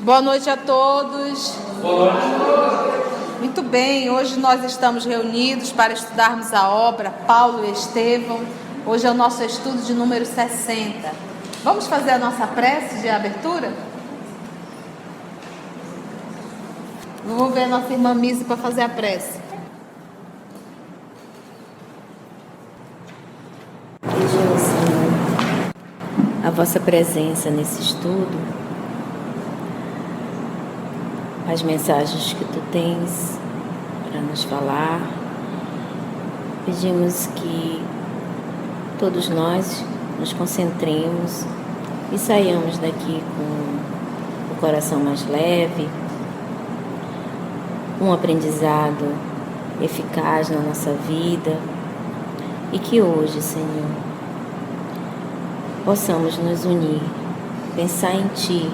Boa noite a todos. Boa noite. Muito bem, hoje nós estamos reunidos para estudarmos a obra Paulo e Estevão. Hoje é o nosso estudo de número 60. Vamos fazer a nossa prece de abertura? Vamos ver a nossa irmã Misa para fazer a prece. Pediu, Senhor, a vossa presença nesse estudo, as mensagens que tu tens para nos falar. Pedimos que todos nós nos concentremos e saiamos daqui com o coração mais leve, um aprendizado eficaz na nossa vida, e que hoje, Senhor, possamos nos unir, pensar em Ti,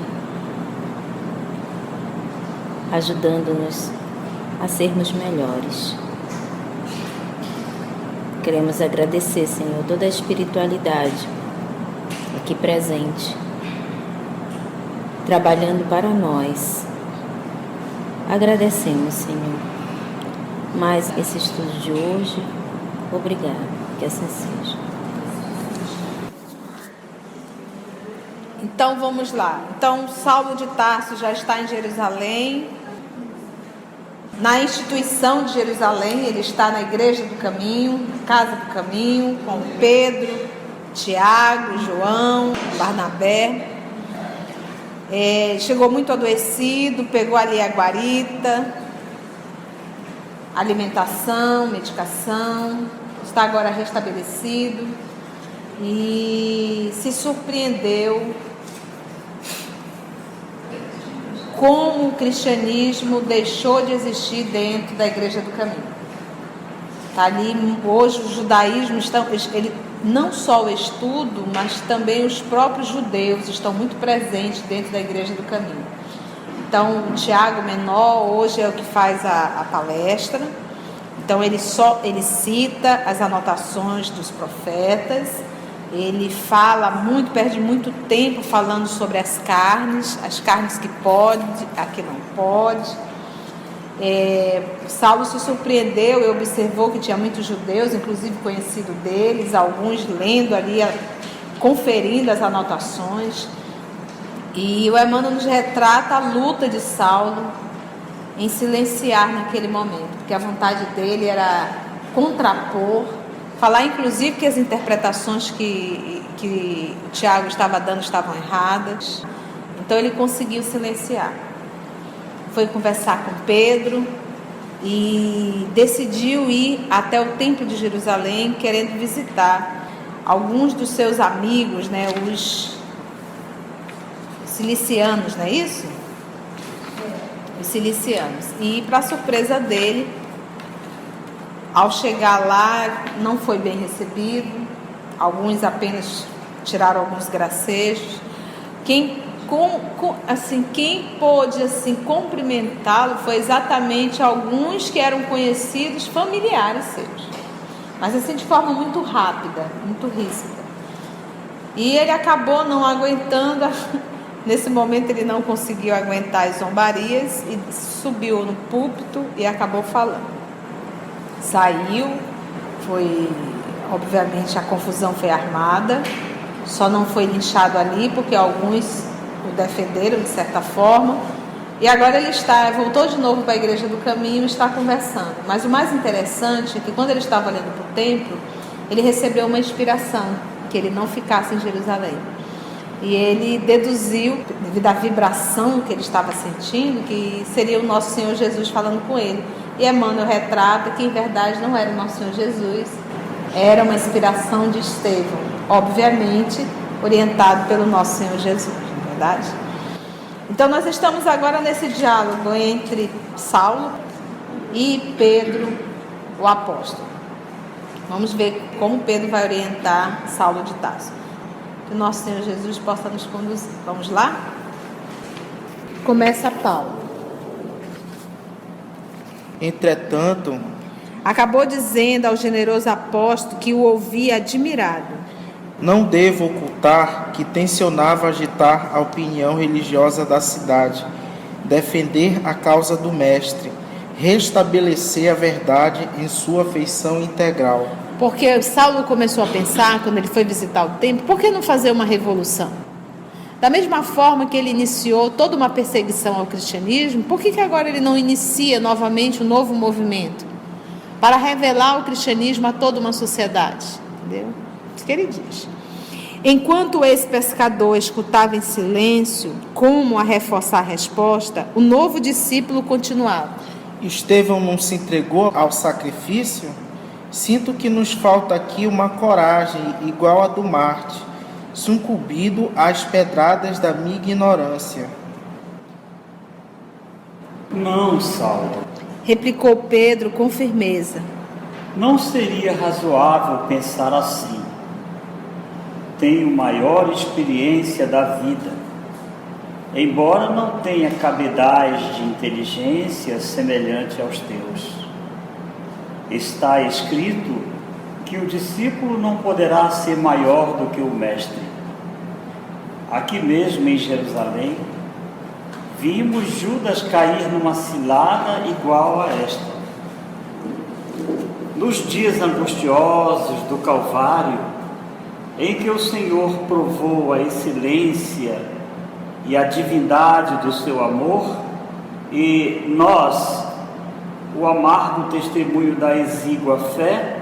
ajudando-nos a sermos melhores. Queremos agradecer, Senhor, toda a espiritualidade aqui presente, trabalhando para nós. Agradecemos, Senhor, mais esse estudo de hoje. Obrigado, que assim seja. Então vamos lá. Então Saulo de Tarso já está em Jerusalém. Na instituição de Jerusalém, ele está na igreja do caminho, casa do caminho, com Pedro, Tiago, João, Barnabé. Chegou muito adoecido, pegou ali a guarita, alimentação, medicação, está agora restabelecido e se surpreendeu como o cristianismo deixou de existir dentro da igreja do caminho. Tá ali, hoje o judaísmo ele não só o estudo, mas também os próprios judeus estão muito presentes dentro da igreja do caminho. Então o Tiago Menor hoje é o que faz a palestra. Então ele cita as anotações dos profetas. Ele fala muito, perde muito tempo falando sobre as carnes que pode, a que não pode. Saulo se surpreendeu e observou que tinha muitos judeus, inclusive conhecido deles, alguns lendo ali, conferindo as anotações. E o Emmanuel nos retrata a luta de Saulo em silenciar naquele momento, porque a vontade dele era contrapor, falar inclusive que as interpretações que o Tiago estava dando estavam erradas. Então ele conseguiu silenciar. Foi conversar com Pedro e decidiu ir até o Templo de Jerusalém, querendo visitar alguns dos seus amigos, né, os cilicianos, não é isso? Os cilicianos. E para surpresa dele, ao chegar lá, não foi bem recebido. Alguns apenas tiraram alguns gracejos. Quem pôde cumprimentá-lo foi exatamente alguns que eram conhecidos, familiares seus, mas assim de forma muito rápida, muito ríspida. E ele acabou não aguentando. Nesse momento ele não conseguiu aguentar as zombarias e subiu no púlpito e acabou falando. Saiu, obviamente a confusão foi armada, só não foi linchado ali porque alguns o defenderam de certa forma, e agora ele voltou de novo para a igreja do caminho e está conversando. Mas o mais interessante é que quando ele estava olhando para o templo, ele recebeu uma inspiração, que ele não ficasse em Jerusalém. E ele deduziu, devido à vibração que ele estava sentindo, que seria o nosso Senhor Jesus falando com ele. E Emmanuel retrata que, em verdade, não era o nosso Senhor Jesus, era uma inspiração de Estevão, obviamente orientado pelo nosso Senhor Jesus, não é verdade? Então, nós estamos agora nesse diálogo entre Saulo e Pedro, o apóstolo. Vamos ver como Pedro vai orientar Saulo de Tarso. Que o nosso Senhor Jesus possa nos conduzir. Vamos lá? Começa Paulo. Entretanto, acabou dizendo ao generoso apóstolo que o ouvia admirado: não devo ocultar notar que tensionava agitar a opinião religiosa da cidade, defender a causa do Mestre, restabelecer a verdade em sua feição integral. Porque Saulo começou a pensar, quando ele foi visitar o templo, por que não fazer uma revolução? Da mesma forma que ele iniciou toda uma perseguição ao cristianismo, por que agora ele não inicia novamente um novo movimento? Para revelar o cristianismo a toda uma sociedade. Entendeu? Isso que ele diz. Enquanto esse pescador escutava em silêncio, como a reforçar a resposta, o novo discípulo continuava. Estevão não se entregou ao sacrifício? Sinto que nos falta aqui uma coragem igual a do Marte, sucumbido às pedradas da minha ignorância. Não, Saulo. Replicou Pedro com firmeza. Não seria razoável pensar assim. Tenho maior experiência da vida, embora não tenha cabedais de inteligência semelhante aos teus. Está escrito que o discípulo não poderá ser maior do que o mestre. Aqui mesmo em Jerusalém, vimos Judas cair numa cilada igual a esta. Nos dias angustiosos do Calvário, em que o Senhor provou a excelência e a divindade do seu amor, e nós, o amargo testemunho da exígua fé,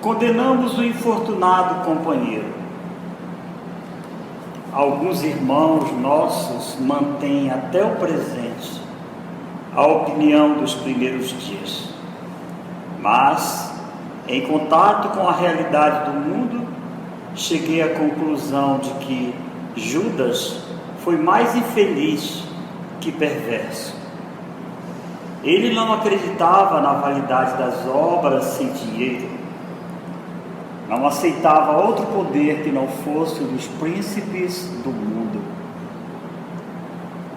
condenamos o infortunado companheiro. Alguns irmãos nossos mantêm até o presente a opinião dos primeiros dias, mas, em contato com a realidade do mundo, cheguei à conclusão de que Judas foi mais infeliz que perverso. Ele não acreditava na validade das obras sem dinheiro, não aceitava outro poder que não fosse o dos príncipes do mundo.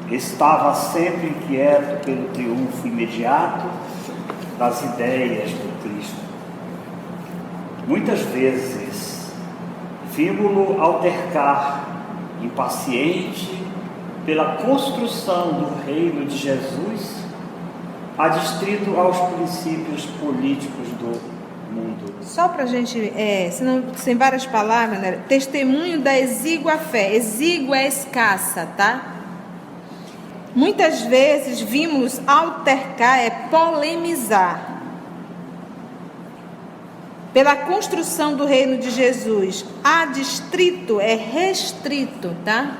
Estava sempre inquieto pelo triunfo imediato das ideias do Cristo. Muitas vezes vimos-lo altercar, impaciente pela construção do reino de Jesus, adstrito aos princípios políticos do mundo. Só para a gente, sem várias palavras, né? Testemunho da exígua fé. Exígua é escassa, tá? Muitas vezes vimos altercar, é polemizar. Pela construção do reino de Jesus. Adstrito é restrito, tá?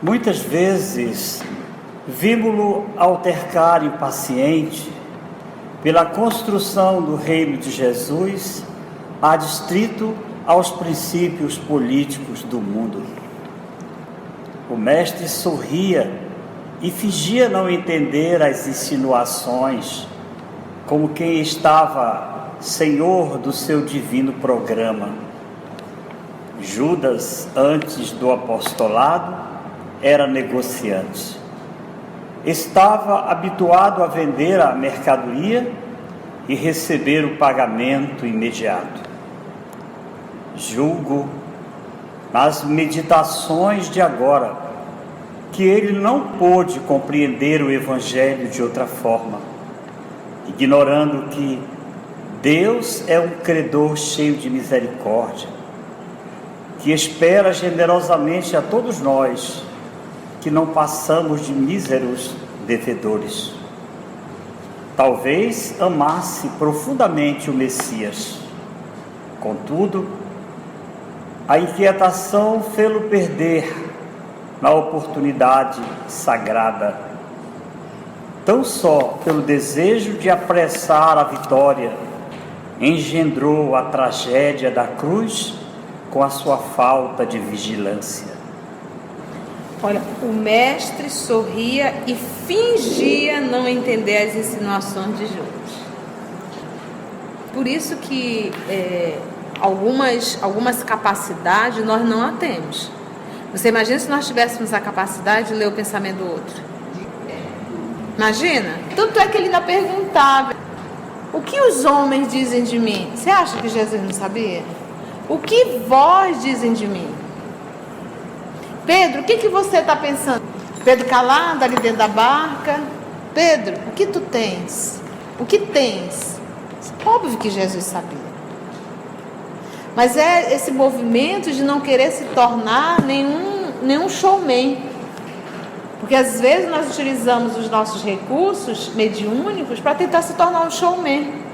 Muitas vezes vimos-lo altercar impaciente pela construção do reino de Jesus, adstrito aos princípios políticos do mundo. O mestre sorria e fingia não entender as insinuações, como quem estava senhor do seu divino programa. Judas, antes do apostolado, era negociante. Estava habituado a vender a mercadoria e receber o pagamento imediato. Julgo, nas meditações de agora, que ele não pôde compreender o Evangelho de outra forma, ignorando que Deus é um credor cheio de misericórdia, que espera generosamente a todos nós, que não passamos de míseros devedores. Talvez amasse profundamente o Messias. Contudo, a inquietação fê-lo perder na oportunidade sagrada, tão só pelo desejo de apressar a vitória, engendrou a tragédia da cruz com a sua falta de vigilância. Olha, o mestre sorria e fingia não entender as insinuações de Judas. Por isso que algumas capacidades nós não a temos. Você imagina se nós tivéssemos a capacidade de ler o pensamento do outro? Imagina? Tanto é que ele ainda perguntava: o que os homens dizem de mim? Você acha que Jesus não sabia? O que vós dizem de mim? Pedro, o que você está pensando? Pedro calado ali dentro da barca. Pedro, o que tu tens? O que tens? Óbvio que Jesus sabia. Mas é esse movimento de não querer se tornar nenhum showman. Porque às vezes nós utilizamos os nossos recursos mediúnicos para tentar se tornar um showman.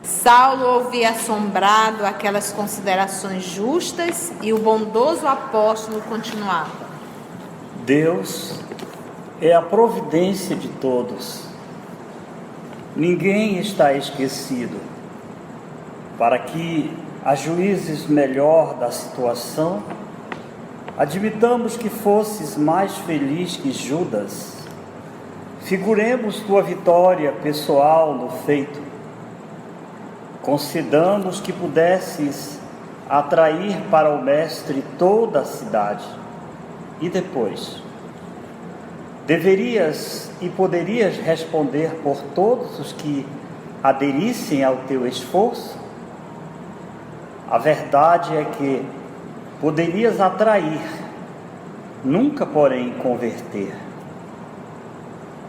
Saulo ouvia assombrado aquelas considerações justas e o bondoso apóstolo continuava: Deus é a providência de todos. Ninguém está esquecido. Para que ajuizes melhor da situação, admitamos que fosses mais feliz que Judas. Figuremos tua vitória pessoal no feito. Concedamos que pudesses atrair para o mestre toda a cidade. E depois, deverias e poderias responder por todos os que aderissem ao teu esforço? A verdade é que poderias atrair, nunca, porém, converter.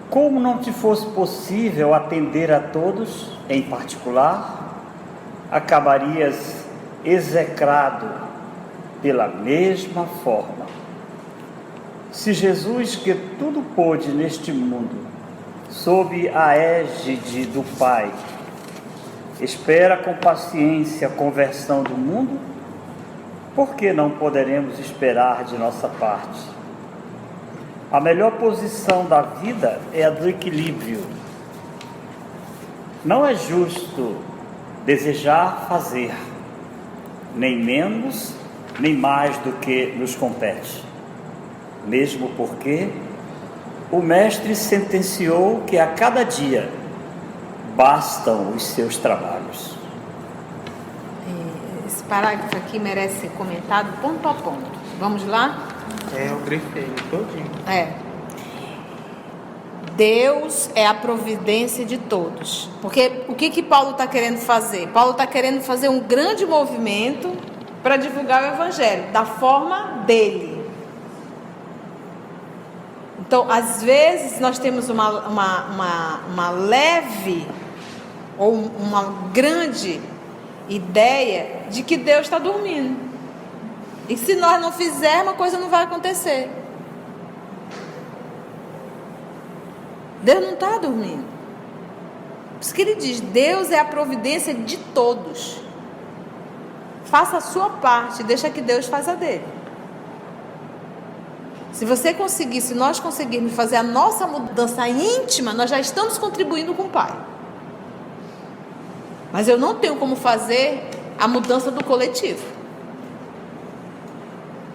Como não te fosse possível atender a todos em particular, acabarias execrado pela mesma forma. Se Jesus, que tudo pôde neste mundo, sob a égide do Pai, espera com paciência a conversão do mundo, por que não poderemos esperar de nossa parte? A melhor posição da vida é a do equilíbrio. Não é justo desejar fazer, nem menos, nem mais do que nos compete. Mesmo porque o Mestre sentenciou que a cada dia bastam os seus trabalhos. Esse parágrafo aqui merece ser comentado ponto a ponto. Vamos lá? Eu grifei todinho. Deus é a providência de todos. Porque o que Paulo está querendo fazer? Paulo está querendo fazer um grande movimento para divulgar o Evangelho, da forma dele. Então, às vezes, nós temos uma leve ou uma grande ideia de que Deus está dormindo. E se nós não fizermos, a coisa não vai acontecer. Deus não está dormindo. Por isso que ele diz: Deus é a providência de todos. Faça a sua parte, deixa que Deus faça a dele. Se nós conseguirmos fazer a nossa mudança íntima, nós já estamos contribuindo com o Pai. Mas eu não tenho como fazer a mudança do coletivo.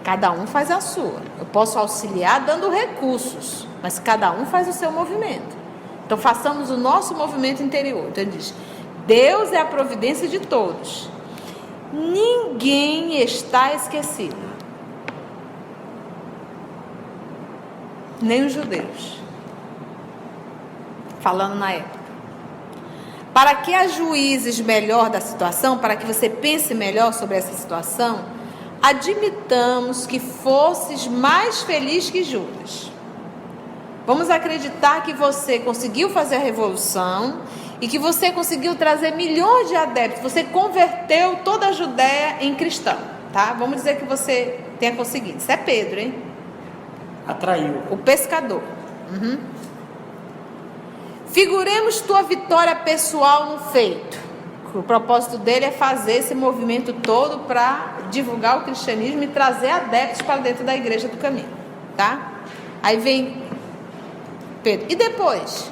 Cada um faz a sua. Eu posso auxiliar dando recursos, mas cada um faz o seu movimento. Então façamos o nosso movimento interior. Então ele diz: Deus é a providência de todos. Ninguém está esquecido. Nem os judeus. Falando na época. Para que ajuizes melhor da situação, para que você pense melhor sobre essa situação, admitamos que fosses mais feliz que Judas. Vamos acreditar que você conseguiu fazer a revolução e que você conseguiu trazer milhões de adeptos. Você converteu toda a Judéia em cristão, tá? Vamos dizer que você tenha conseguido. Isso é Pedro, hein? Atraiu. O pescador. Figuremos tua vitória pessoal no feito. O propósito dele é fazer esse movimento todo para divulgar o cristianismo e trazer adeptos para dentro da igreja do caminho, tá? Aí vem Pedro. E depois?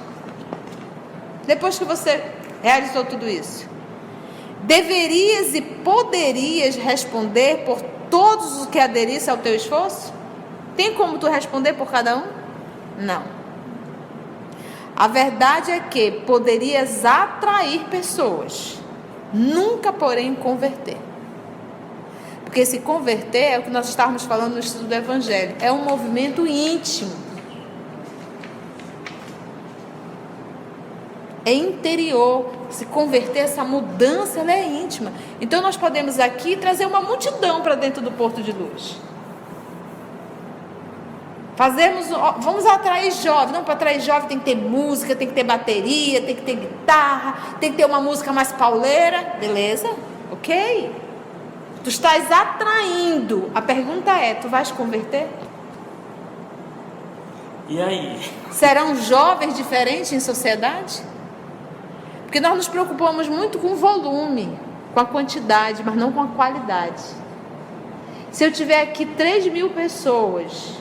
Depois que você realizou tudo isso, deverias e poderias responder por todos os que aderissem ao teu esforço? Tem como tu responder por cada um? Não. A verdade é que poderias atrair pessoas, nunca, porém, converter. Porque se converter é o que nós estávamos falando no estudo do Evangelho. É um movimento íntimo. é interior. Se converter, essa mudança, ela é íntima. Então nós podemos aqui trazer uma multidão para dentro do Porto de Luz. Vamos atrair jovem. Não, para atrair jovem tem que ter música, tem que ter bateria, tem que ter guitarra, tem que ter uma música mais pauleira. Beleza? Ok? Tu estás atraindo. A pergunta é, tu vais converter? E aí? Serão jovens diferentes em sociedade? Porque nós nos preocupamos muito com o volume, com a quantidade, mas não com a qualidade. Se eu tiver aqui 3.000 pessoas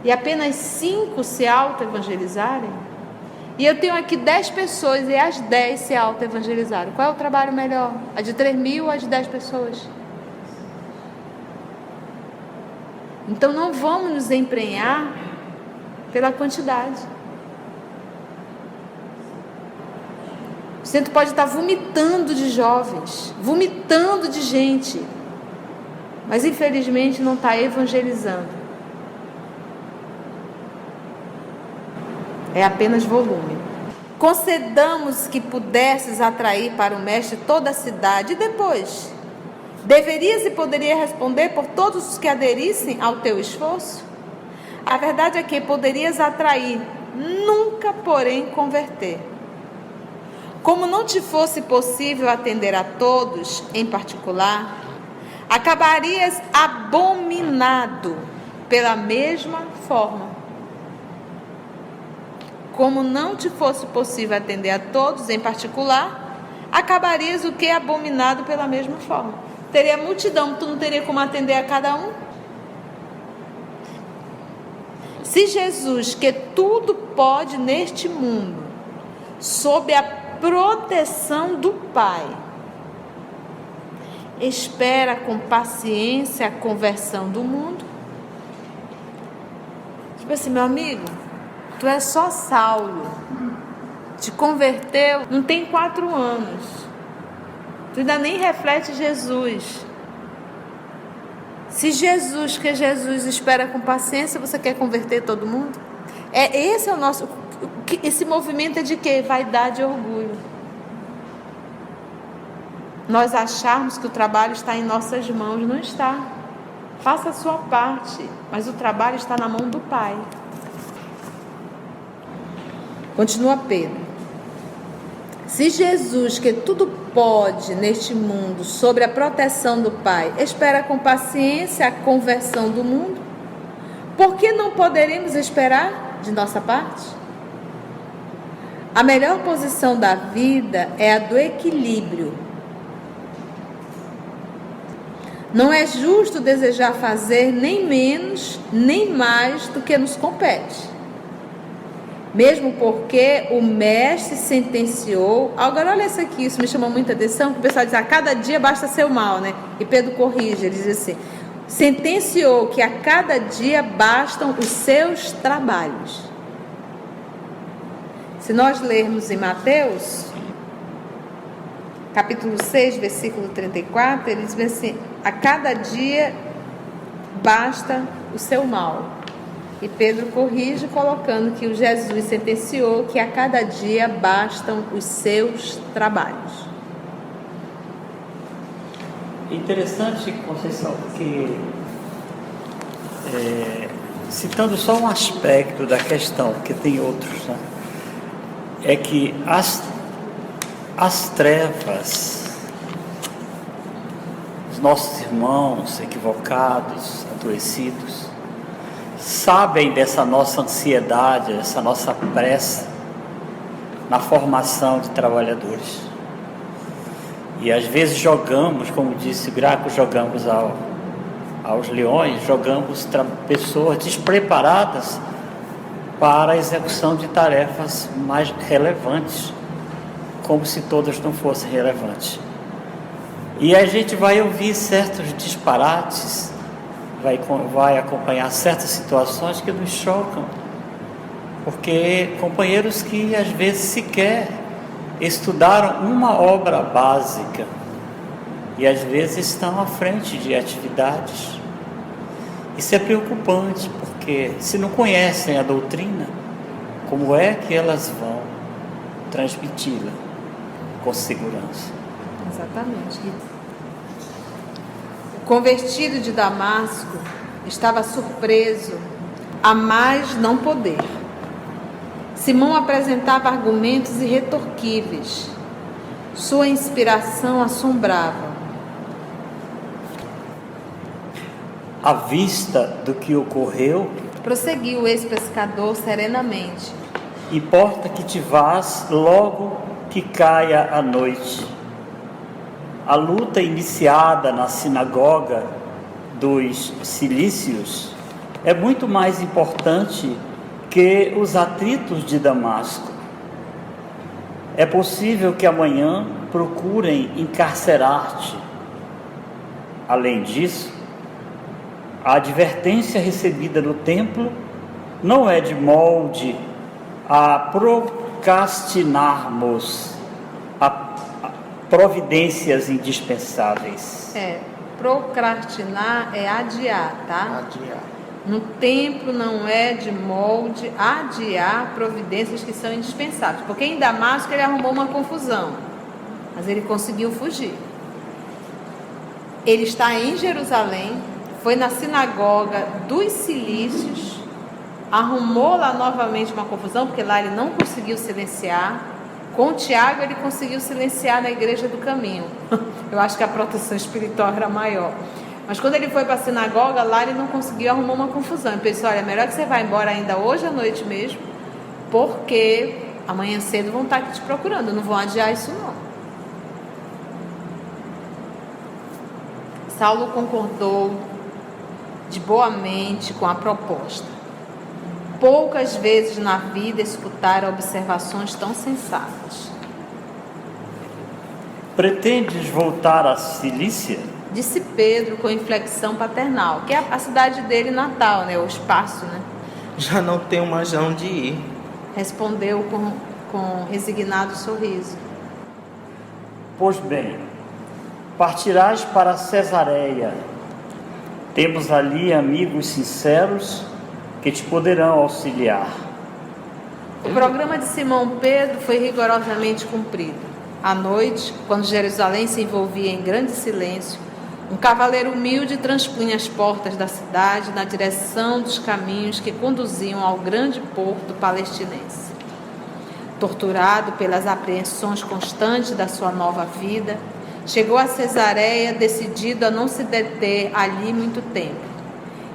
e apenas 5 se auto-evangelizarem, e eu tenho aqui 10 pessoas e as 10 se auto-evangelizaram, qual é o trabalho melhor? A de 3.000 ou a de 10 pessoas? Então não vamos nos emprenhar pela quantidade. O centro pode estar vomitando de jovens, vomitando de gente, mas infelizmente não está evangelizando. É apenas volume. Concedamos que pudesses atrair para o mestre toda a cidade, e depois? Deverias e poderia responder por todos os que aderissem ao teu esforço? A verdade é que poderias atrair, nunca, porém, converter. Como não te fosse possível atender a todos em particular, acabarias abominado pela mesma forma. Como não te fosse possível atender a todos em particular, acabarias o que? Abominado pela mesma forma. Teria multidão, tu não teria como atender a cada um? Se Jesus, que tudo pode neste mundo, sob a proteção do Pai, espera com paciência a conversão do mundo. Tipo assim, meu amigo, tu é só Saulo, te converteu, não tem 4 anos, tu ainda nem reflete Jesus. Se Jesus, que Jesus espera com paciência, você quer converter todo mundo? Esse é o nosso... Esse movimento é de quê? Vaidade e orgulho. Nós acharmos que o trabalho está em nossas mãos. Não está. Faça a sua parte, mas o trabalho está na mão do Pai. Continua Pedro. Se Jesus, que tudo pode neste mundo, sob a proteção do Pai, espera com paciência a conversão do mundo, por que não poderemos esperar de nossa parte? A melhor posição da vida é a do equilíbrio. Não é justo desejar fazer nem menos, nem mais do que nos compete. Mesmo porque o mestre sentenciou... Agora olha isso aqui, isso me chamou muita atenção, que o pessoal diz, a cada dia basta ser o mal, né? E Pedro corrige, ele diz assim, sentenciou que a cada dia bastam os seus trabalhos. Se nós lermos em Mateus, capítulo 6, versículo 34, ele diz assim, a cada dia basta o seu mal. E Pedro corrige colocando que o Jesus sentenciou que a cada dia bastam os seus trabalhos. Interessante, Conceição, que citando só um aspecto da questão, que tem outros, né? É que as trevas, os nossos irmãos equivocados, adoecidos, sabem dessa nossa ansiedade, dessa nossa pressa na formação de trabalhadores. E às vezes jogamos, como disse o Graco, jogamos aos leões, jogamos pessoas despreparadas para a execução de tarefas mais relevantes, como se todas não fossem relevantes. E a gente vai ouvir certos disparates, vai acompanhar certas situações que nos chocam, porque companheiros que às vezes sequer estudaram uma obra básica e às vezes estão à frente de atividades. Isso é preocupante, porque se não conhecem a doutrina, como é que elas vão transmiti-la com segurança. Exatamente. O convertido de Damasco estava surpreso a mais não poder. Simão apresentava argumentos irretorquíveis. Sua inspiração assombrava. À vista do que ocorreu, prosseguiu o ex-pescador serenamente, importa que te vás logo que caia a noite. A luta iniciada na sinagoga dos Cilícios é muito mais importante que os atritos de Damasco. É possível que amanhã procurem encarcerar-te. Além disso, a advertência recebida no templo não é de molde a procrastinarmos a providências indispensáveis. Procrastinar é adiar, tá? Adiar. No templo não é de molde adiar providências que são indispensáveis. Porque em Damasco ele arrumou uma confusão, mas ele conseguiu fugir. Ele está em Jerusalém, foi na sinagoga dos Cilícios, arrumou lá novamente uma confusão, porque lá ele não conseguiu silenciar. Com Tiago ele conseguiu silenciar na igreja do caminho. Eu acho que a proteção espiritual era maior. Mas quando ele foi para a sinagoga, lá ele não conseguiu, arrumar uma confusão. Ele pensou, olha, é melhor que você vá embora ainda hoje à noite mesmo, porque amanhã cedo vão estar aqui te procurando, não vão adiar isso não. Saulo concordou de boa mente com a proposta. Poucas vezes na vida escutaram observações tão sensatas. Pretendes voltar à Cilícia? Disse Pedro com inflexão paternal, que é a cidade dele natal, né? O espaço, né? Já não tenho mais onde ir. Respondeu com resignado sorriso. Pois bem, partirás para Cesareia. Temos ali amigos sinceros que te poderão auxiliar. O programa de Simão Pedro foi rigorosamente cumprido. À noite, quando Jerusalém se envolvia em grande silêncio, um cavaleiro humilde transpunha as portas da cidade na direção dos caminhos que conduziam ao grande porto palestinense. Torturado pelas apreensões constantes da sua nova vida, chegou a Cesareia decidido a não se deter ali muito tempo.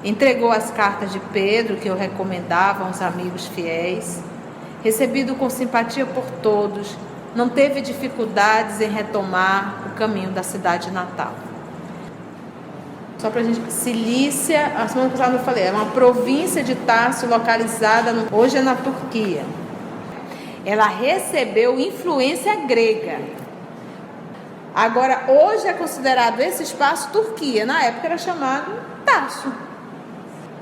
Entregou as cartas de Pedro, que o recomendavam aos amigos fiéis. Recebido com simpatia por todos, não teve dificuldades em retomar o caminho da cidade natal. Só para a gente... Cilícia, a semana passada eu falei, é uma província de Tarso localizada, hoje é na Turquia. Ela recebeu influência grega. Agora, hoje é considerado esse espaço Turquia. Na época era chamado Tarso.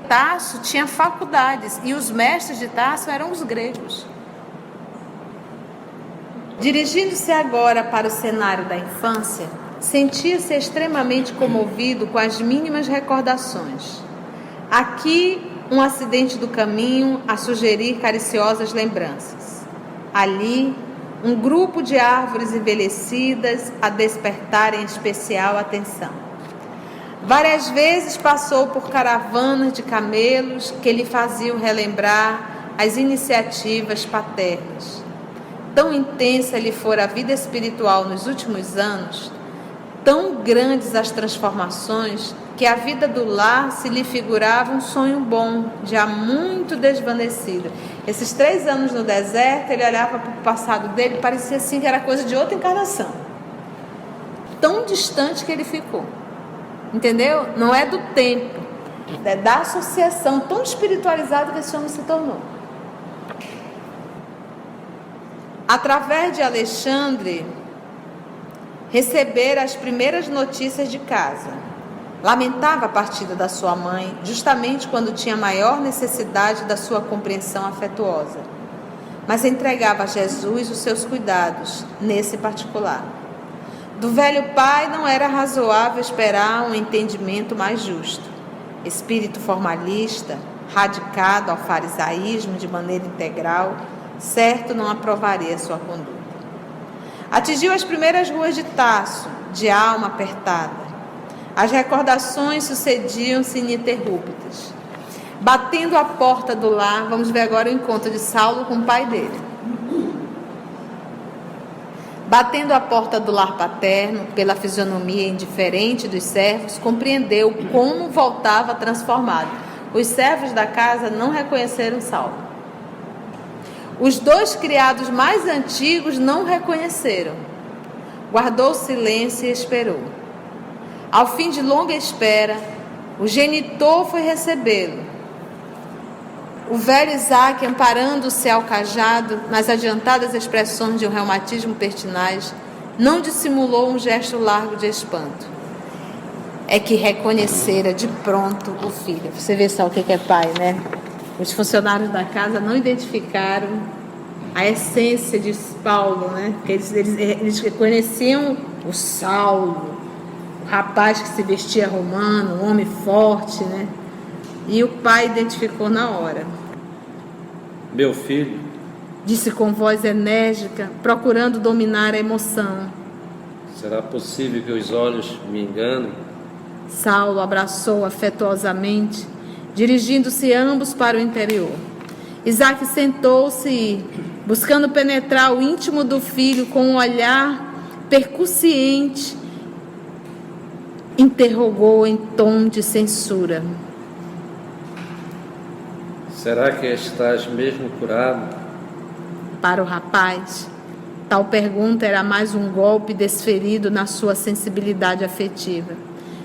Tarso tinha faculdades e os mestres de Tarso eram os gregos. Dirigindo-se agora para o cenário da infância, sentia-se extremamente comovido com as mínimas recordações. Aqui, um acidente do caminho a sugerir cariciosas lembranças. Ali, um grupo de árvores envelhecidas a despertarem especial atenção. Várias vezes passou por caravanas de camelos que lhe faziam relembrar as iniciativas paternas. Tão intensa lhe fora a vida espiritual nos últimos anos, tão grandes as transformações, que a vida do lar se lhe figurava um sonho bom, já muito desvanecido. Esses 3 anos no deserto, ele olhava para o passado dele, parecia assim que era coisa de outra encarnação. Tão distante que ele ficou. Entendeu? Não é do tempo, é da associação tão espiritualizada que esse homem se tornou. Através de Alexandre, recebera as primeiras notícias de casa. Lamentava a partida da sua mãe, justamente quando tinha maior necessidade da sua compreensão afetuosa. Mas entregava a Jesus os seus cuidados, nesse particular. Do velho pai não era razoável esperar um entendimento mais justo. Espírito formalista, radicado ao farisaísmo de maneira integral, certo não aprovaria sua conduta. Atingiu as primeiras ruas de Tarso, de alma apertada. As recordações sucediam-se ininterruptas. Batendo a porta do lar, vamos ver agora o encontro de Saulo com o pai dele. Batendo a porta do lar paterno, pela fisionomia indiferente dos servos, compreendeu como voltava transformado. Os servos da casa não reconheceram Saulo. Os 2 criados mais antigos não reconheceram. Guardou silêncio e esperou. Ao fim de longa espera, o genitor foi recebê-lo. O velho Isaac, amparando-se ao cajado, nas adiantadas expressões de um reumatismo pertinaz, não dissimulou um gesto largo de espanto. É que reconhecera de pronto o filho. Você vê só o que é pai, né? Os funcionários da casa não identificaram a essência de Paulo, né? Porque eles conheciam o Saulo, o rapaz que se vestia romano, um homem forte, né? E o pai identificou na hora. Meu filho, disse com voz enérgica, procurando dominar a emoção. Será possível que os olhos me enganem? Saulo abraçou afetuosamente, dirigindo-se ambos para o interior. Isaac sentou-se e, buscando penetrar o íntimo do filho com um olhar percussiente, interrogou em tom de censura. Será que estás mesmo curado? Para o rapaz, tal pergunta era mais um golpe desferido na sua sensibilidade afetiva.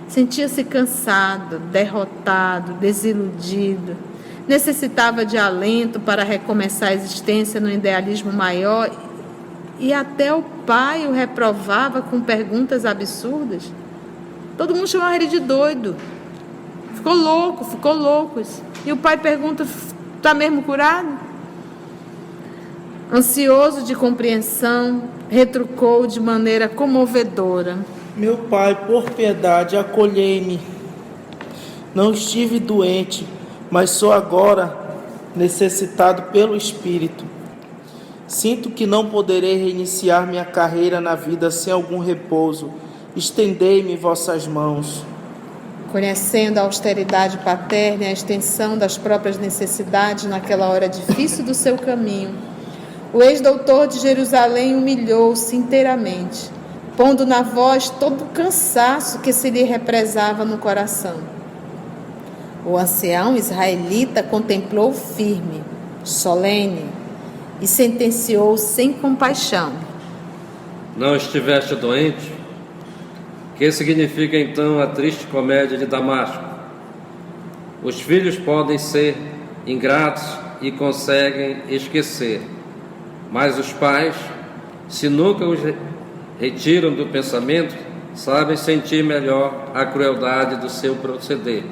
Sentia-se cansado, derrotado, desiludido. Necessitava de alento para recomeçar a existência no idealismo maior, e até o pai o reprovava com perguntas absurdas. Todo mundo chamava ele de doido. Ficou louco. E o pai pergunta: está mesmo curado? Ansioso de compreensão, retrucou de maneira comovedora: Meu pai, por piedade, acolhei-me. Não estive doente, mas sou agora necessitado pelo Espírito. Sinto que não poderei reiniciar minha carreira na vida sem algum repouso. Estendei-me vossas mãos. Conhecendo a austeridade paterna e a extensão das próprias necessidades naquela hora difícil do seu caminho, o ex-doutor de Jerusalém humilhou-se inteiramente, pondo na voz todo o cansaço que se lhe represava no coração. O ancião israelita contemplou firme, solene, e sentenciou sem compaixão: Não estiveste doente? Que significa então a triste comédia de Damasco? Os filhos podem ser ingratos e conseguem esquecer, mas os pais, se nunca os retiram do pensamento, sabem sentir melhor a crueldade do seu proceder.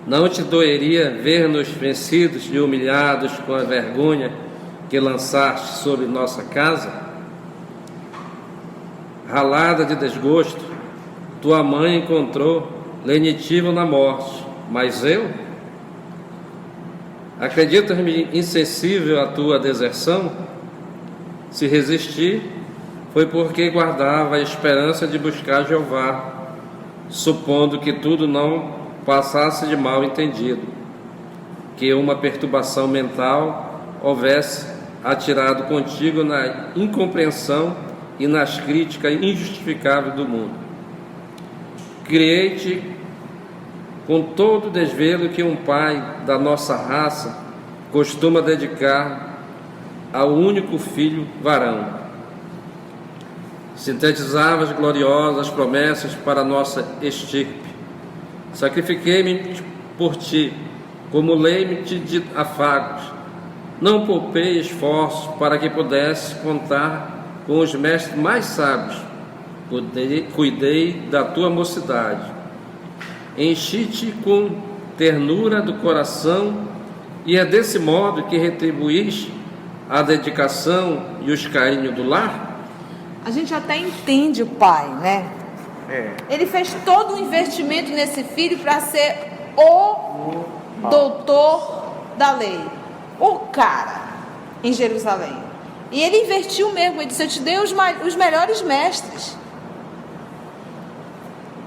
Não te doeria ver-nos vencidos e humilhados com a vergonha que lançaste sobre nossa casa? Ralada de desgosto, tua mãe encontrou lenitivo na morte, mas eu? Acreditas-me insensível à tua deserção? Se resisti, foi porque guardava a esperança de buscar Jeová, supondo que tudo não passasse de mal entendido, que uma perturbação mental houvesse atirado contigo na incompreensão e nas críticas injustificáveis do mundo. Criei-te com todo o desvelo que um pai da nossa raça costuma dedicar ao único filho varão. Sintetizava as gloriosas promessas para a nossa estirpe. Sacrifiquei-me por ti, comulei-me-te de afagos. Não poupei esforços para que pudesse contar com os mestres mais sábios. Cuidei da tua mocidade. Enchi-te com ternura do coração, e é desse modo que retribuís a dedicação e os carinhos do lar? A gente até entende o pai, né? Ele fez todo um investimento nesse filho para ser o doutor da lei. O cara. em Jerusalém. E ele investiu mesmo, ele disse: eu te dei os melhores mestres.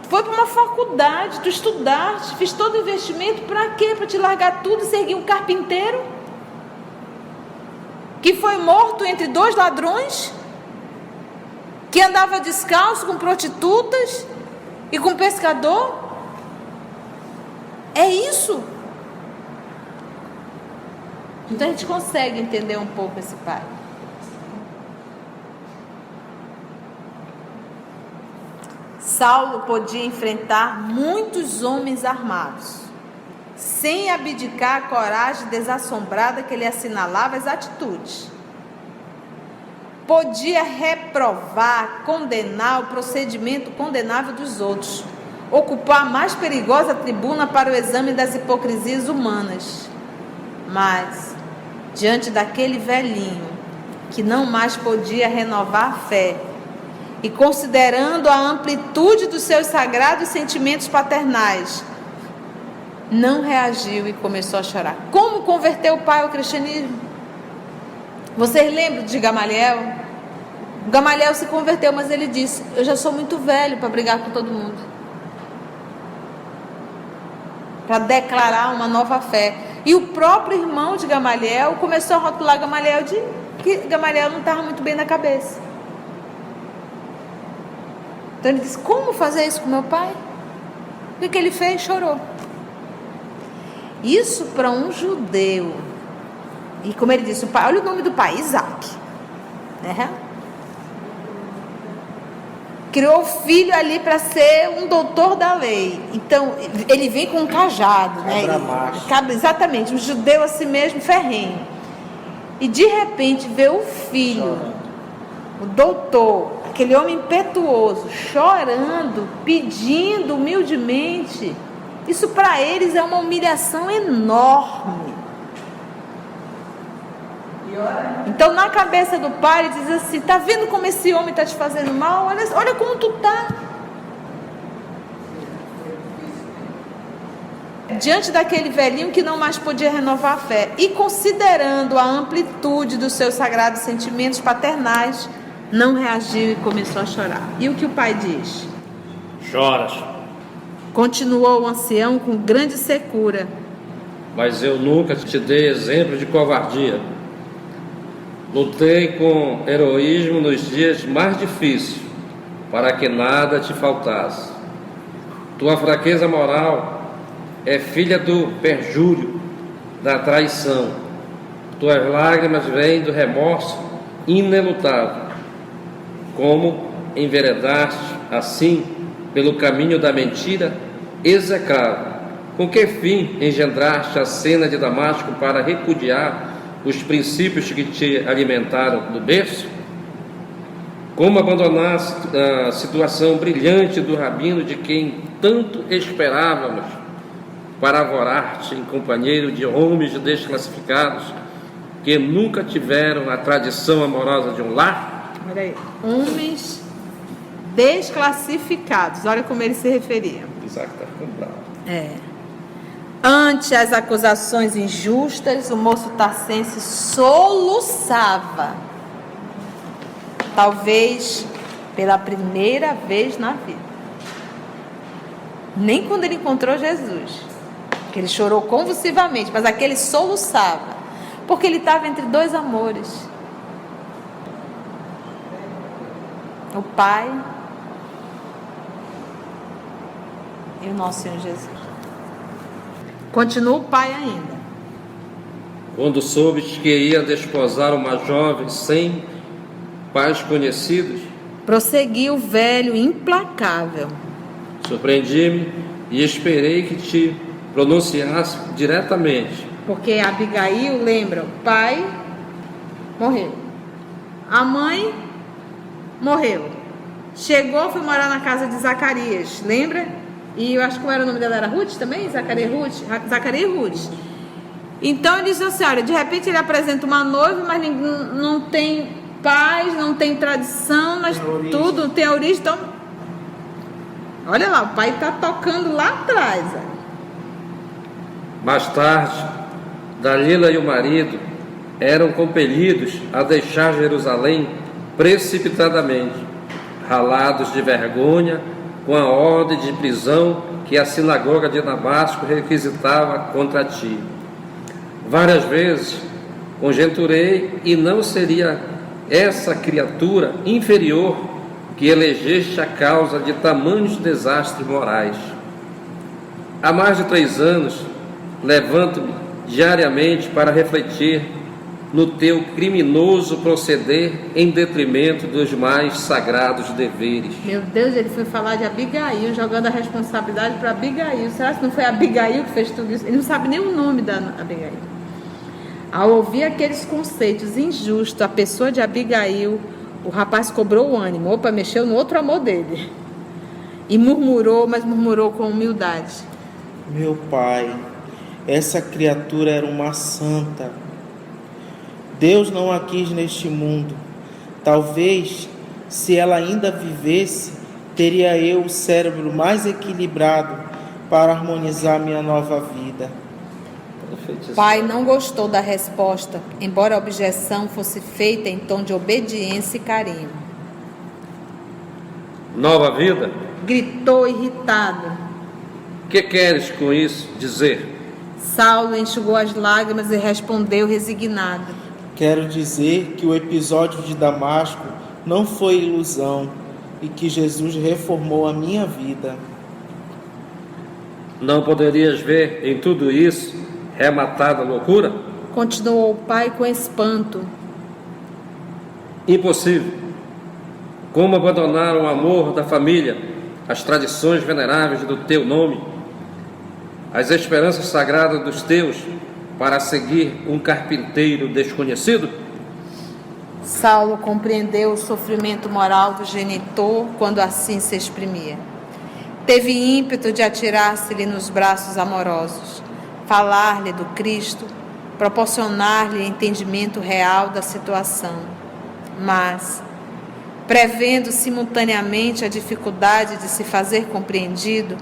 Foi para uma faculdade, tu estudaste, fiz todo o investimento, para quê? Para te largar tudo e seguir um carpinteiro que foi morto entre 2 ladrões, que andava descalço com prostitutas e com pescador? É isso. Então a gente consegue entender um pouco esse pai. Saulo podia enfrentar muitos homens armados, sem abdicar a coragem desassombrada que lhe assinalava as atitudes. Podia reprovar, condenar o procedimento condenável dos outros, ocupar a mais perigosa tribuna para o exame das hipocrisias humanas. Mas, diante daquele velhinho, que não mais podia renovar a fé, e considerando a amplitude dos seus sagrados sentimentos paternais, não reagiu e começou a chorar. Como converteu o pai ao cristianismo? Vocês lembram de Gamaliel? Gamaliel se converteu, mas ele disse: eu já sou muito velho para brigar com todo mundo, para declarar uma nova fé. E o próprio irmão de Gamaliel começou a rotular Gamaliel de que Gamaliel não estava muito bem na cabeça. Então ele disse: como fazer isso com meu pai? O que ele fez? Chorou. Isso para um judeu. E como ele disse, o pai, olha o nome do pai, Isaac. Criou o filho ali para ser um doutor da lei. Então ele vem com um cajado, né? Exatamente, um judeu assim mesmo, ferrenho. E de repente vê o filho, o doutor, aquele homem impetuoso, chorando, pedindo humildemente. Isso para eles é uma humilhação enorme. Então na cabeça do pai ele diz assim: tá vendo como esse homem está te fazendo mal? Olha como tu tá. Diante daquele velhinho que não mais podia renovar a fé, e considerando a amplitude dos seus sagrados sentimentos paternais, não reagiu e começou a chorar. E o que o pai diz? Choras. Continuou o ancião com grande secura: mas eu nunca te dei exemplo de covardia. Lutei com heroísmo nos dias mais difíceis, para que nada te faltasse. Tua fraqueza moral é filha do perjúrio, da traição. Tuas lágrimas vêm do remorso inelutável. Como enveredaste assim pelo caminho da mentira execrável? Com que fim engendraste a cena de Damasco para repudiar os princípios que te alimentaram do berço? Como abandonaste a situação brilhante do rabino de quem tanto esperávamos para avorar-te em companheiro de homens desclassificados que nunca tiveram a tradição amorosa de um lar? Olha aí, homens desclassificados, olha como ele se referia. Isaac está ficando bravo. Ante as acusações injustas, o moço tarcense soluçava, talvez pela primeira vez na vida. Nem quando ele encontrou Jesus, que ele chorou convulsivamente, mas aquele soluçava, porque ele estava entre 2 amores: o Pai e o nosso Senhor Jesus. Continua o pai ainda: quando soubes que ia desposar uma jovem sem pais conhecidos, prosseguiu o velho implacável, surpreendi-me e esperei que te pronunciasse diretamente. Porque Abigail, lembra, o pai morreu, a mãe morreu, chegou, foi morar na casa de Zacarias, lembra? E eu acho que era o nome dela, era Ruth também? Zacarias e Ruth. Então ele diz assim: olha, de repente ele apresenta uma noiva, mas não tem pais, não tem tradição, mas tudo tem origem. Então, olha lá, o pai está tocando lá atrás. Mais tarde, Dalila e o marido eram compelidos a deixar Jerusalém precipitadamente, ralados de vergonha com a ordem de prisão que a sinagoga de Damasco requisitava contra ti. Várias vezes conjecturei e não seria essa criatura inferior que elegeste a causa de tamanhos desastres morais. Há mais de 3 anos levanto-me diariamente para refletir no teu criminoso proceder em detrimento dos mais sagrados deveres. Meu Deus, ele foi falar de Abigail, jogando a responsabilidade para Abigail. Será que não foi Abigail que fez tudo isso? Ele não sabe nem o nome da Abigail. Ao ouvir aqueles conceitos injustos, a pessoa de Abigail, o rapaz cobrou o ânimo. Opa, mexeu no outro amor dele. E murmurou, mas murmurou com humildade. Meu pai, essa criatura era uma santa. Deus não a quis neste mundo. Talvez, se ela ainda vivesse, teria eu o cérebro mais equilibrado para harmonizar minha nova vida. Pai não gostou da resposta, embora a objeção fosse feita em tom de obediência e carinho. Nova vida? Gritou irritado. Que queres com isso dizer? Saulo enxugou as lágrimas e respondeu resignado. Quero dizer que o episódio de Damasco não foi ilusão e que Jesus reformou a minha vida. Não poderias ver em tudo isso rematada loucura? Continuou o pai com espanto. Impossível. Como abandonar o amor da família, as tradições veneráveis do teu nome, as esperanças sagradas dos teus, para seguir um carpinteiro desconhecido? Saulo compreendeu o sofrimento moral do genitor quando assim se exprimia. Teve ímpeto de atirar-se-lhe nos braços amorosos, falar-lhe do Cristo, proporcionar-lhe entendimento real da situação. Mas, prevendo simultaneamente a dificuldade de se fazer compreendido,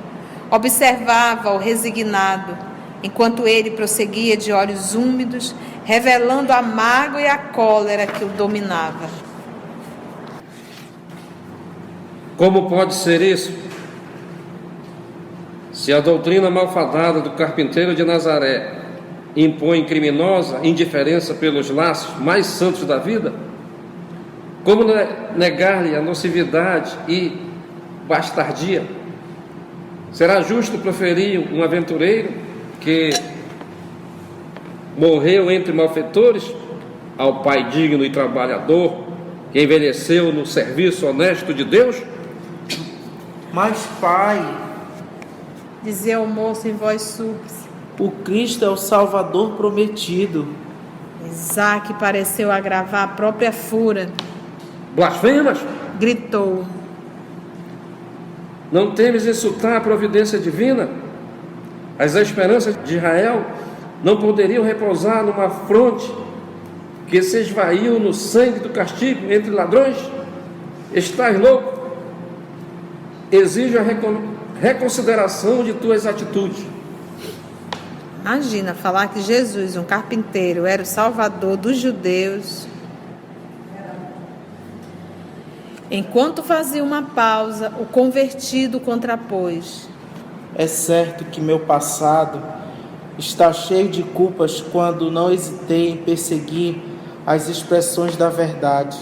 observava-o resignado, enquanto ele prosseguia de olhos úmidos, revelando a mágoa e a cólera que o dominava. Como pode ser isso? Se a doutrina malfadada do carpinteiro de Nazaré impõe criminosa indiferença pelos laços mais santos da vida, como negar-lhe a nocividade e bastardia? Será justo proferir um aventureiro que morreu entre malfeitores ao pai digno e trabalhador que envelheceu no serviço honesto de Deus? Mas, pai, dizia o moço em voz súplice, o Cristo é o Salvador prometido. Isaac pareceu agravar a própria fúria. Blasfemas? Gritou. Não temes insultar a providência divina? As esperanças de Israel não poderiam repousar numa fronte que se esvaiu no sangue do castigo entre ladrões? Estás louco? Exijo a reconsideração de tuas atitudes. Imagina falar que Jesus, um carpinteiro, era o salvador dos judeus. Enquanto fazia uma pausa, o convertido contrapôs. É certo que meu passado está cheio de culpas quando não hesitei em perseguir as expressões da verdade.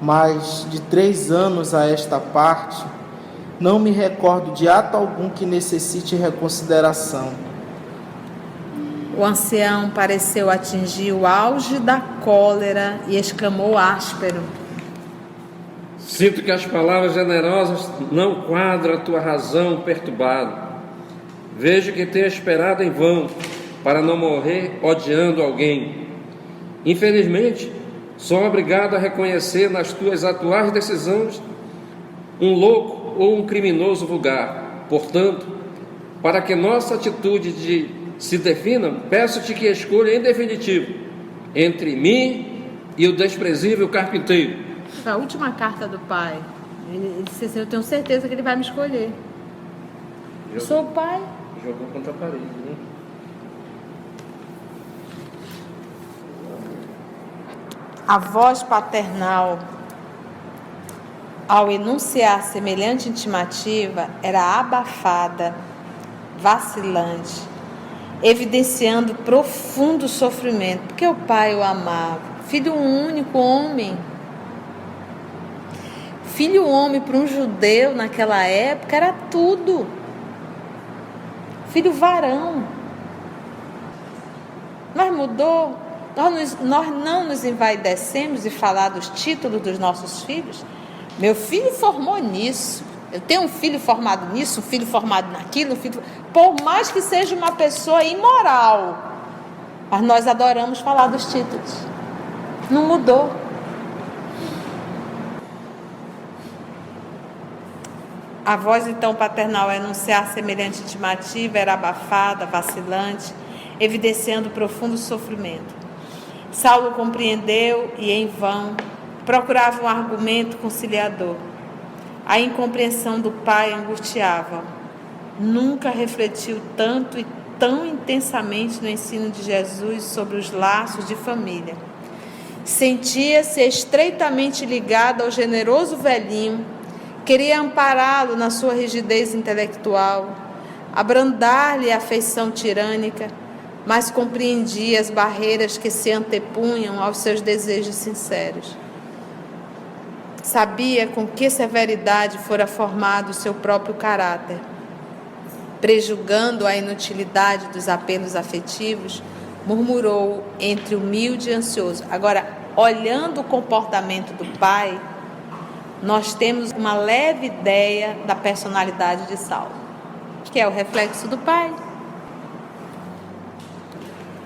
Mas de 3 anos a esta parte, não me recordo de ato algum que necessite reconsideração. O ancião pareceu atingir o auge da cólera e exclamou áspero. Sinto que as palavras generosas não quadram a tua razão perturbada. Vejo que tenho esperado em vão para não morrer odiando alguém. Infelizmente, sou obrigado a reconhecer nas tuas atuais decisões um louco ou um criminoso vulgar. Portanto, para que nossa atitude se defina, peço-te que escolha em definitivo entre mim e o desprezível carpinteiro. A última carta do pai. Ele disse assim, eu tenho certeza que ele vai me escolher. Eu sou o pai. Jogou contra a parede, né? A voz paternal, ao enunciar semelhante intimativa, era abafada, vacilante, evidenciando profundo sofrimento, porque o pai o amava. Filho único, homem. Filho homem para um judeu naquela época era tudo. Filho varão. Mas mudou. Nós não nos envaidecemos de falar dos títulos dos nossos filhos. Meu filho formou nisso. Eu tenho um filho formado nisso, um filho formado naquilo, um filho... Por mais que seja uma pessoa imoral, mas nós adoramos falar dos títulos. Não mudou. A voz então paternal, a enunciar semelhante intimativa, era abafada, vacilante, evidenciando profundo sofrimento. Saulo compreendeu e, em vão, procurava um argumento conciliador. A incompreensão do pai angustiava. Nunca refletiu tanto e tão intensamente no ensino de Jesus sobre os laços de família. Sentia-se estreitamente ligado ao generoso velhinho, queria ampará-lo na sua rigidez intelectual, abrandar-lhe a afeição tirânica, mas compreendia as barreiras que se antepunham aos seus desejos sinceros. Sabia com que severidade fora formado o seu próprio caráter. Prejulgando a inutilidade dos apelos afetivos, murmurou entre humilde e ansioso. Agora, olhando o comportamento do pai, nós temos uma leve ideia da personalidade de Saulo, que é o reflexo do pai.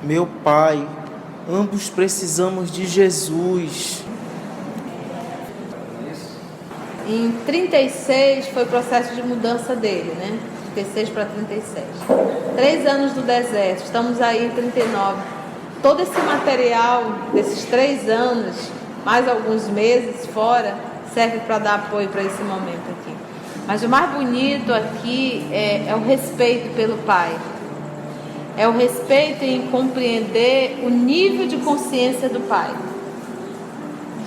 Meu pai, ambos precisamos de Jesus. Em 36 foi o processo de mudança dele, né? 36 para 36. 3 anos do deserto, estamos aí em 39. Todo esse material desses 3 anos, mais alguns meses fora, serve para dar apoio para esse momento aqui. Mas o mais bonito aqui é o respeito pelo pai. É o respeito em compreender o nível de consciência do pai.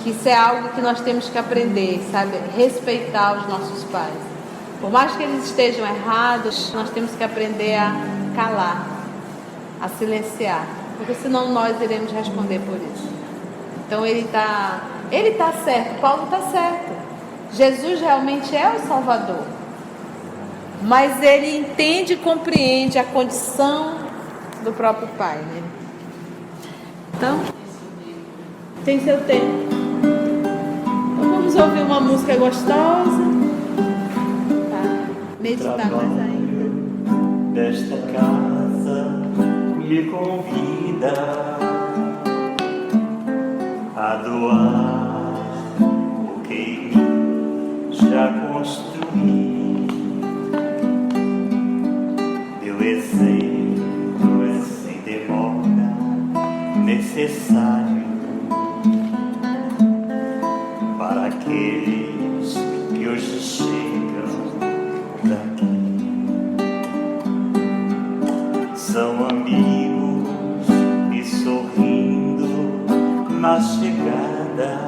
Que isso é algo que nós temos que aprender, sabe? Respeitar os nossos pais. Por mais que eles estejam errados, nós temos que aprender a calar, a silenciar, porque senão nós iremos responder por isso. Então ele está certo, Paulo está certo. Jesus realmente é o Salvador, mas ele entende e compreende a condição do próprio Pai, né? Então, tem seu tempo. Então vamos ouvir uma música gostosa. Meditar mais ainda. Desta casa me convida a doar o que em mim já construí. Meu exemplo é sem demora necessário para aqueles que hoje chegam daqui. São amigos e sorrindo na chegada,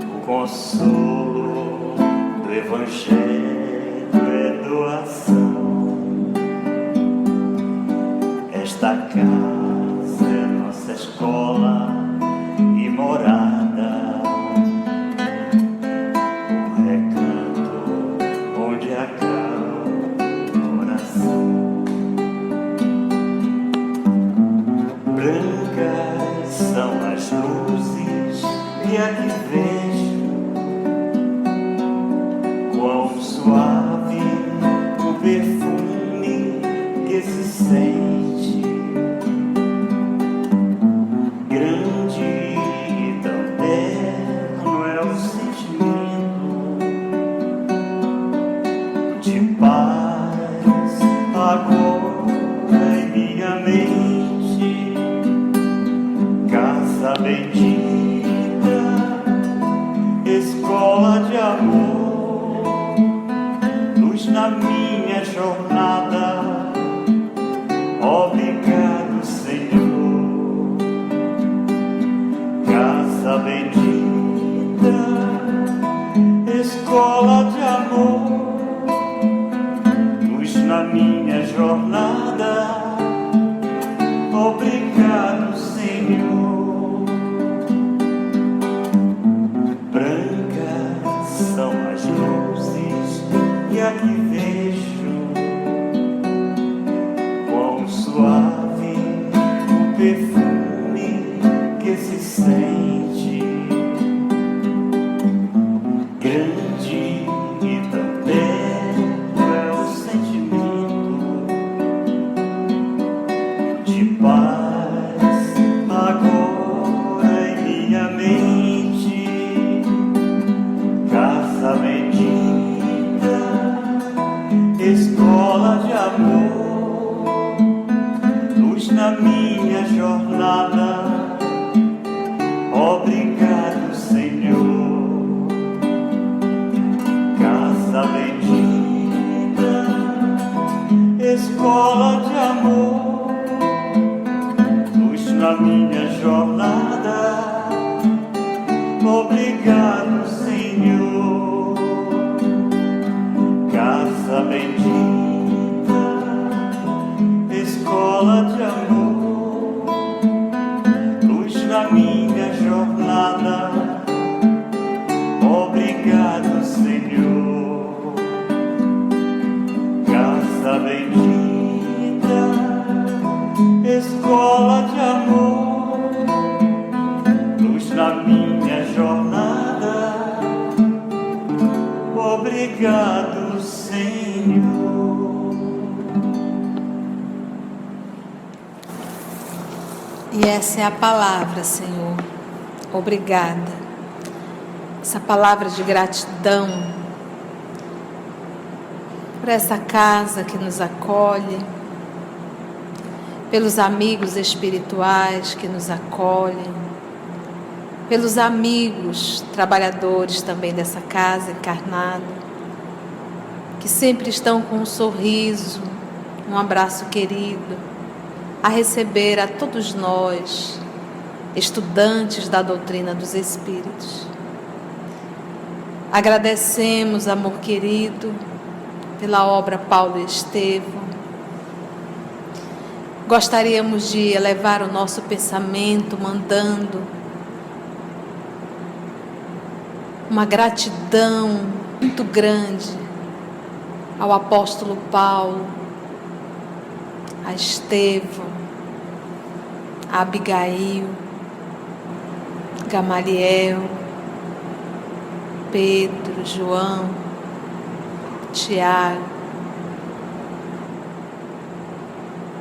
o consolo do Evangelho é doação. Esta casa é nossa escola e morada, e aqui vejo quão suave o perfume que se sente, grande e tão terno é o sentimento de paz agora em minha mente, casa bendita, escola de amor, luz na minha jornada. Obrigado, Senhor. na minha jornada. Obrigado, Senhor. Brancas são as luzes e aqui vejo quão suave o perfume que se sente. Grande e tão belo é o sentimento de paz agora em minha mente. Casa bendita, escola de amor, luz na minha jornada. Obrigado, Senhor. Casa bendita, escola de amor, luz na minha jornada. Obrigado, Senhor. Casa bendita, escola de amor, luz na minha jornada. Obrigado, Senhor. Casa bendita, escola de amor, luz na minha jornada. Obrigado, Senhor. E essa é a palavra, Senhor. Obrigada. Essa palavra de gratidão por essa casa que nos acolhe, pelos amigos espirituais que nos acolhem, pelos amigos trabalhadores também dessa casa encarnada, que sempre estão com um sorriso, um abraço querido, a receber a todos nós, estudantes da doutrina dos Espíritos. Agradecemos, amor querido, pela obra Paulo e Estevão. Gostaríamos de elevar o nosso pensamento mandando uma gratidão muito grande ao apóstolo Paulo, a Estevão, a Abigail, Gamaliel, Pedro, João, Tiago,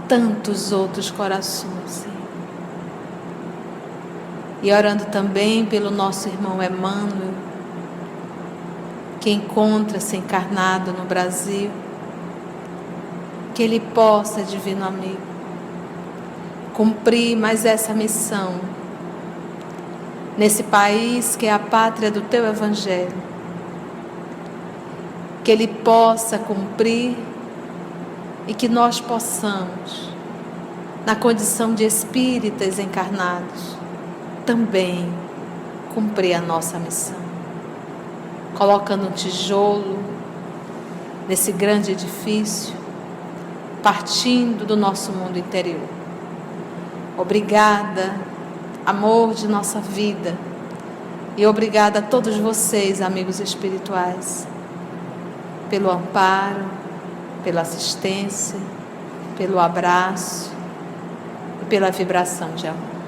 tantos outros corações, Senhor. E orando também pelo nosso irmão Emmanuel, que encontra-se encarnado no Brasil, que ele possa, divino amigo, cumprir mais essa missão nesse país que é a pátria do teu Evangelho, que ele possa cumprir e que nós possamos, na condição de espíritas encarnados, também cumprir a nossa missão, colocando um tijolo nesse grande edifício, partindo do nosso mundo interior. Obrigada, amor de nossa vida, e obrigada a todos vocês, amigos espirituais, pelo amparo, pela assistência, pelo abraço e pela vibração de amor.